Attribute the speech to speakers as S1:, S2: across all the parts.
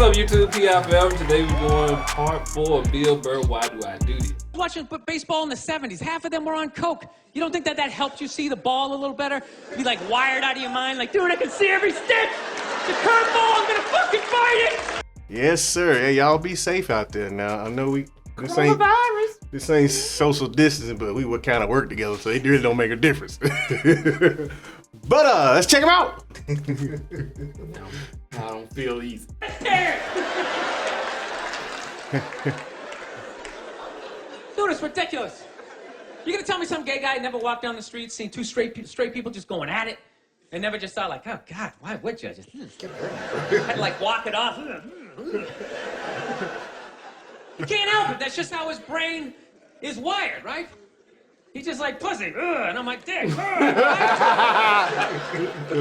S1: up, YouTube? PFL. Today we're doing part 4 of Bill Burr, Why Do I Do This?
S2: Watching baseball in the 70s, half of them were on coke. You don't think that helped you see the ball a little better? To be like wired out of your mind, like, dude, I can see every stitch. The curveball, I'm gonna fucking fight it.
S3: Yes, sir. Hey, y'all be safe out there now. I know this ain't social distancing, but we would kind of work together, so it really don't make a difference. But let's check them out.
S1: I don't feel easy.
S2: Dude, it's ridiculous. You gonna tell me some gay guy never walked down the street, seen two straight people just going at it, and never just thought like, oh God, why would you? Just had to like walk it off. You can't help it. That's just how his brain is wired, right? He's just like pussy, and I'm like dick.
S3: It's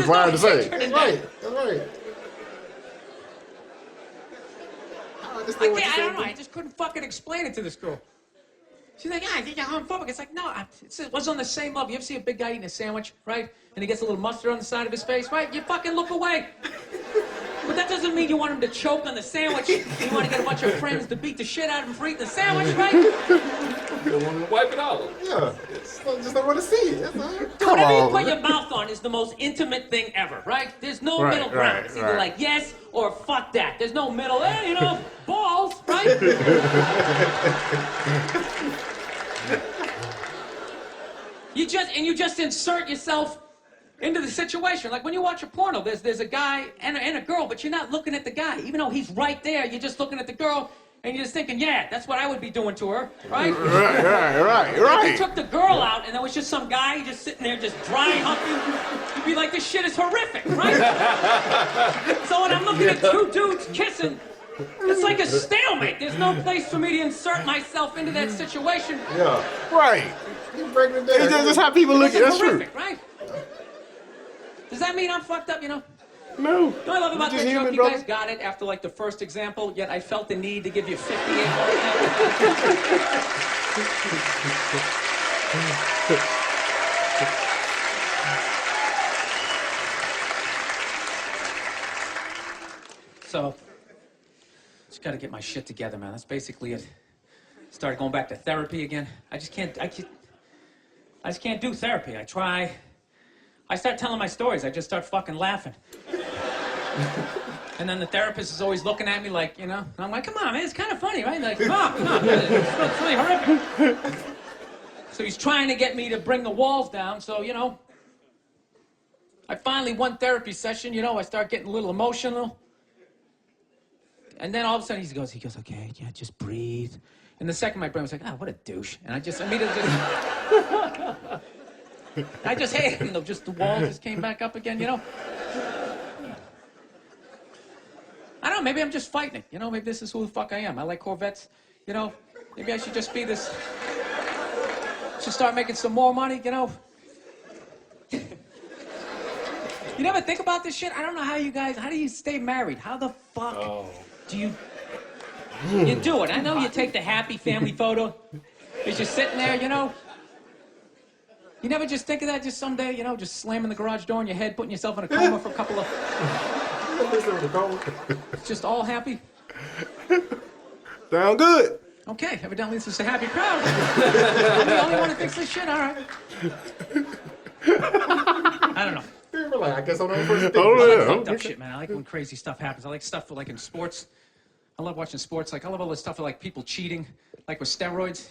S3: wired to say.
S4: That's right.
S2: I don't know. I just couldn't fucking explain it to this girl. She's like, I think you're homophobic. It's like, no, it was on the same level. You ever see a big guy eating a sandwich, right? And he gets a little mustard on the side of his face, right? You fucking look away. But that doesn't mean you want him to choke on the sandwich. You want to get a bunch of friends to beat the shit out of him for eating the sandwich, right?
S1: You want to wipe it out.
S4: Yeah, just don't want to see it. That's all.
S2: Dude, whatever you put your mouth on is the most intimate thing ever, right? There's no middle ground. It's either like yes or fuck that. There's no middle, balls, right? You just insert yourself into the situation. Like when you watch a porno, there's a guy and a girl, but you're not looking at the guy. Even though he's right there, you're just looking at the girl, and you're just thinking, yeah, that's what I would be doing to her, right?
S3: Right.
S2: If you took the girl out and there was just some guy just sitting there just dry humping, you'd be like, this shit is horrific, right? So when I'm looking at two dudes kissing, it's like a stalemate. There's no place for me to insert myself into that situation.
S4: Yeah.
S3: Right.
S4: You breaking it down.
S3: That's how people look at it. That's true.
S2: Horrific, right? Does that mean I'm fucked up,
S3: No.
S2: What I love about
S3: You're
S2: that
S3: just
S2: joke,
S3: human,
S2: you
S3: brother.
S2: guys got it after like the first example, yet I felt the need to give you 58 more So, just gotta get my shit together, man. That's basically it. Started going back to therapy again. I just can't do therapy. I start telling my stories. I just start fucking laughing. And then the therapist is always looking at me like, and I'm like, come on, man, it's kind of funny, right? Like, come on, it's really horrific. So he's trying to get me to bring the walls down, so, I finally, one therapy session, I start getting a little emotional. And then all of a sudden he goes, okay, yeah, just breathe. And the second my brain was like, what a douche. And I immediately I just hated him, though. Just the wall just came back up again, I don't know, maybe I'm just fighting it. Maybe this is who the fuck I am. I like Corvettes, Maybe I should just be this. Should start making some more money, You never think about this shit? I don't know how do you stay married? How the fuck do you do it? I know you take the happy family photo. You're just sitting there, You never just think of that just someday, just slamming the garage door in your head, putting yourself in a coma for a couple of... Just all happy?
S3: Sound good.
S2: Okay, evidently this is a happy crowd. I'm the only one who thinks this shit, all right. I don't know.
S4: Like, I guess I'm the first thing.
S3: Oh,
S2: I like
S3: yeah.
S2: fucked up shit, man. I like when crazy stuff happens. I like stuff like in sports. I love watching sports. Like, I love all this stuff with like people cheating, like with steroids,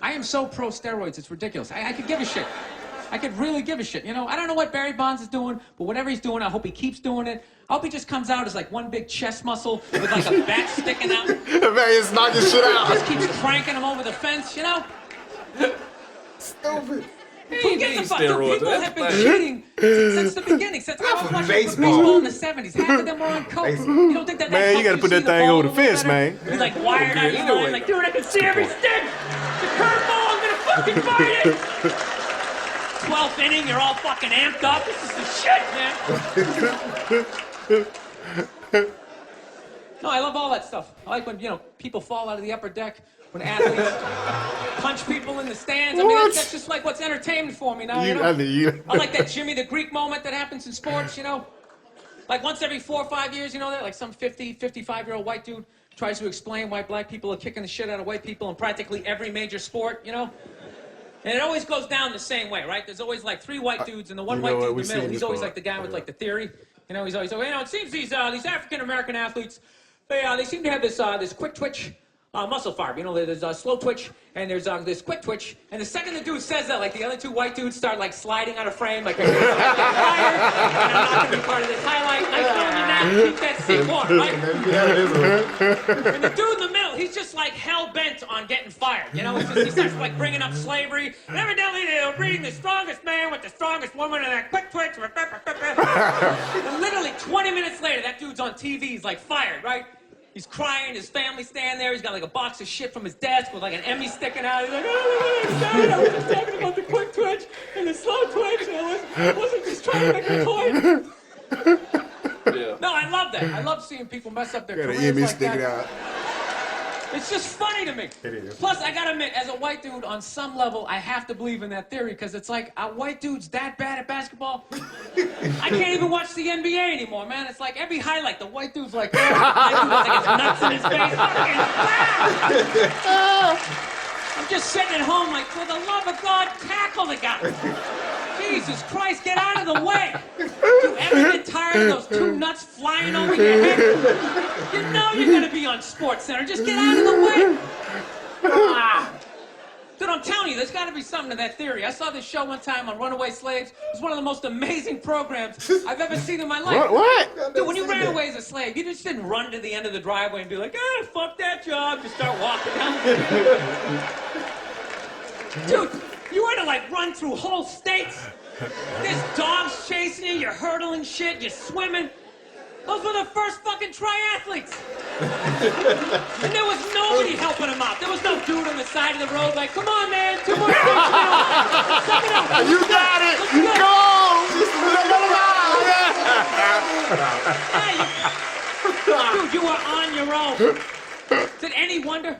S2: I am so pro steroids, it's ridiculous. I could give a shit. I could really give a shit, I don't know what Barry Bonds is doing, but whatever he's doing, I hope he keeps doing it. I hope he just comes out as like one big chest muscle with like a bat sticking out.
S3: Man, it's knocking shit out.
S2: Just keeps cranking him over the fence,
S4: Stupid.
S2: Who gives a fuck? Dude,
S1: steroids,
S2: people
S1: that's
S2: have been
S1: fine.
S2: cheating since the beginning. Since I was watching baseball in the 70s. Half of them were on coke. You don't think that
S3: Man, you
S2: helped
S3: gotta put
S2: see
S3: that thing
S2: ball
S3: over
S2: a
S3: the
S2: little
S3: fence,
S2: better?
S3: man.
S2: He's like wired out your mind, like, dude, I can see every stitch. The curveball, I'm gonna fucking fight it. 12th inning, you're all fucking amped up. This is the shit, man. No, I love all that stuff. I like when, people fall out of the upper deck, when athletes punch people in the stands. I mean, that's just like what's entertainment for me now, I like that Jimmy the Greek moment that happens in sports, Like once every 4 or 5 years, you know that? Like some 50, 55-year-old white dude tries to explain why black people are kicking the shit out of white people in practically every major sport, you know? And it always goes down the same way, right? There's always like 3 white dudes and the one white dude in the middle. He's always like the guy with like the theory. You know, he's always, it seems these African-American athletes, they seem to have this quick twitch muscle fiber. You know, there's a slow twitch and there's this quick twitch. And the second the dude says that, like the other 2 white dudes start like sliding out of frame, like, I'm not gonna be part of this highlight. I'm telling you now, keep that seat warm, right? And the dude in the middle, he's just like hell-bent on getting fired. You know, he starts like bringing up slavery. And evidently they're breeding the strongest man with the strongest woman and that quick twitch. And literally 20 minutes later, that dude's on TV, he's like fired, right? He's crying, his family's standing there, he's got like a box of shit from his desk with like an Emmy sticking out. He's like, oh, I was just talking about the quick twitch and the slow twitch, and I wasn't just trying to make a point.
S1: Yeah.
S2: No, I love that. I love seeing people mess up their
S3: Got an
S2: careers
S3: Emmy
S2: like
S3: sticking
S2: that.
S3: out.
S2: It's just funny to me.
S3: It is.
S2: Plus, I gotta admit, as a white dude, on some level, I have to believe in that theory, because it's like, are white dudes that bad at basketball? I can't even watch the NBA anymore, man. It's like every highlight, the white dude's like, oh, the white dude has like his nuts in his face. I'm just sitting at home like, for the love of God, tackle the guy. Jesus Christ, get out of the way. You ever get tired of those 2 nuts flying over your head? You know you're going to be on Sports Center. Just get out of the way. Dude, I'm telling you, there's got to be something to that theory. I saw this show one time on runaway slaves. It was one of the most amazing programs I've ever seen in my life.
S3: What?
S2: Dude, when you ran away as a slave, you just didn't run to the end of the driveway and be like, fuck that job. Just start walking down. Dude, you had to like run through whole states. There's dogs chasing you, you're hurdling shit, you're swimming. Those were the first fucking triathletes. And there was nobody helping them out. There was no dude on the side of the road like, come on, man, 2 more steps. Suck it up.
S3: You got it. Go on.
S2: Dude, you were on your own. Did any wonder?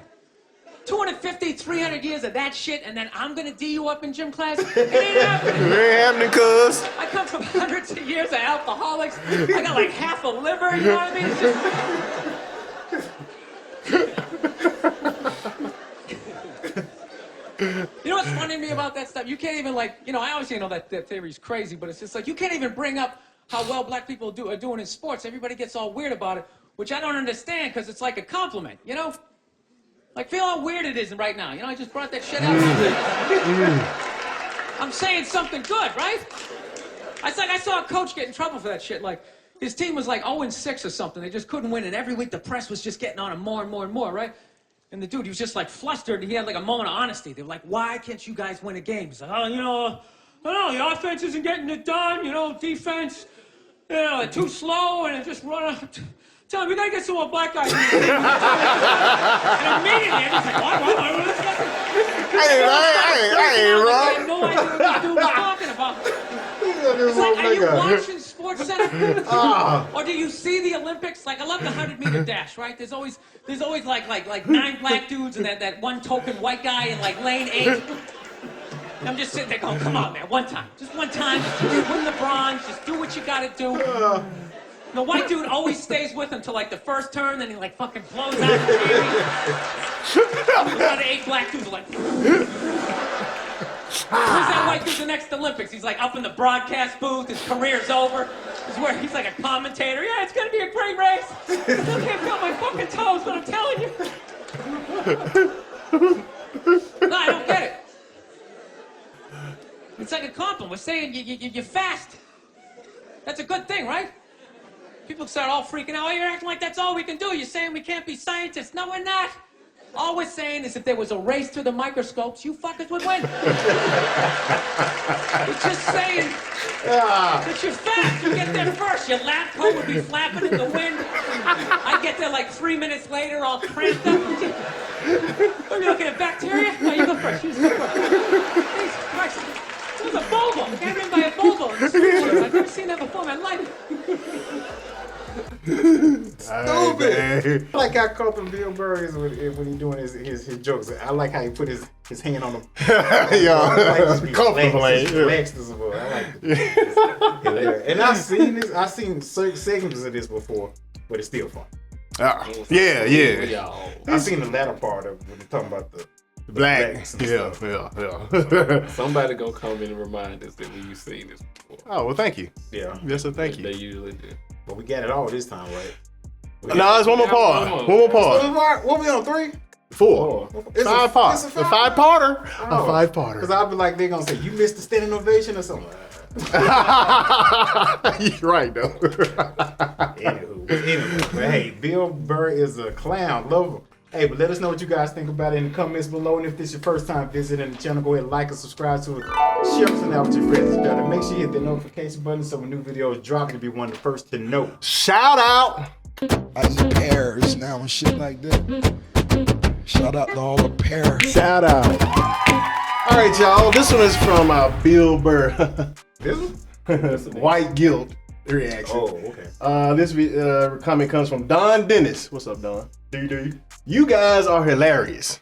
S2: 250, 300 years of that shit, and then I'm gonna D you up in gym class? It ain't happening.
S3: It ain't happening, cuz.
S2: I come from hundreds of years of alcoholics. I got like half a liver, you know what I mean? It's just... You know what's funny to me about that stuff? You can't even like, you know, I always know that theory's crazy, but it's just like, you can't even bring up how well black people are doing in sports. Everybody gets all weird about it, which I don't understand, because it's like a compliment, you know? Like, feel how weird it is right now. You know, I just brought that shit out. I'm saying something good, right? It's like I saw a coach get in trouble for that shit. Like, his team was like 0-6 or something. They just couldn't win, and every week the press was just getting on him more and more and more, right? And the dude, he was just like flustered, and he had like a moment of honesty. They were like, why can't you guys win a game? He's like, oh, you know, I don't know, the offense isn't getting it done, you know, defense, you know, they're too slow, and it just run out. Tell him, we gotta get some more black guys. And immediately, I'm just like, what? I
S3: ain't
S2: wrong. I had no idea what this dude was talking about. It's like, are you watching Sports Center? Or do you see the Olympics? Like, I love the 100-meter dash, right? There's always like 9 black dudes and that one token white guy in like lane 8. I'm just sitting there going, come on, man, one time. Just one time. Just win the bronze. Just do what you gotta do. The white dude always stays with him till like the first turn, then he like fucking blows out the TV. The other 8 black dudes are like, who's that white dude the next Olympics? He's like up in the broadcast booth, his career's over. He's like a commentator. Yeah, it's gonna be a great race. I can't feel my fucking toes, but I'm telling you. No, I don't get it. It's like a compliment. We're saying you're fast. That's a good thing, right? People start all freaking out. Oh, you're acting like that's all we can do. You're saying we can't be scientists. No, we're not. All we're saying is if there was a race to the microscopes, you fuckers would win. We're just saying that you're fast. You get there first. Your lab coat would be flapping in the wind. I get there like 3 minutes later, all cramped up. Are you looking at bacteria? No, you go first. You just go first. Jesus Christ. It was a Volvo. The guy ran by a Volvo. I've never seen that before in my life.
S4: Stupid. I like how Copeland Bill Burr is when he doing his jokes. I like how he put his hand on them.
S3: Yeah,
S4: like,
S3: comfortable.
S4: Relaxed as well. I like it. And I've seen this. I've seen certain segments of this before, but it's still fun.
S3: Yeah.
S4: I've seen the latter part of when they're talking about the
S3: Black.
S4: blacks and
S3: Yeah.
S1: Somebody gonna come in and remind us that we've seen this before.
S3: Oh, well, thank you.
S4: Yeah.
S3: Yes, sir, thank
S1: They
S3: you.
S1: usually do.
S4: But we got it all this time, right?
S3: No, it's one more part. One more part.
S4: What we on 3?
S3: 4.
S4: It's
S3: Five part.
S4: it's
S3: A five-parter. A
S4: Oh.
S3: five-parter.
S4: Because I'll be like, they're going to say, you missed the standing ovation or something.
S3: You're right, though.
S4: Anywho. But hey, Bill Burr is a clown. Love him. Hey, but let us know what you guys think about it in the comments below. And if this is your first time visiting the channel, go ahead and like and subscribe to it. Share us out with your friends. And make sure you hit the notification button so when new videos drop, you'll be one of the first to know.
S3: Shout out.
S5: I eat pears now and shit like that. Shout out to all the pears.
S3: Shout out. All right, y'all. This one is from Bill Burr.
S4: This one?
S3: White guilt reaction.
S4: Oh, okay.
S3: This comment comes from Don Dennis. What's up, Don? DD. You guys are hilarious.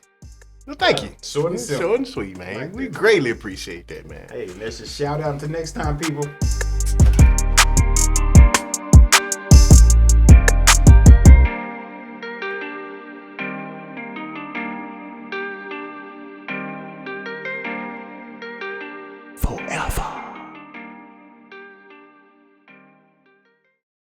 S3: Well, thank you.
S4: Short and simple.
S3: Short and sweet, man. We greatly appreciate that, man.
S4: Hey, let's just shout out until next time, people.
S3: Forever.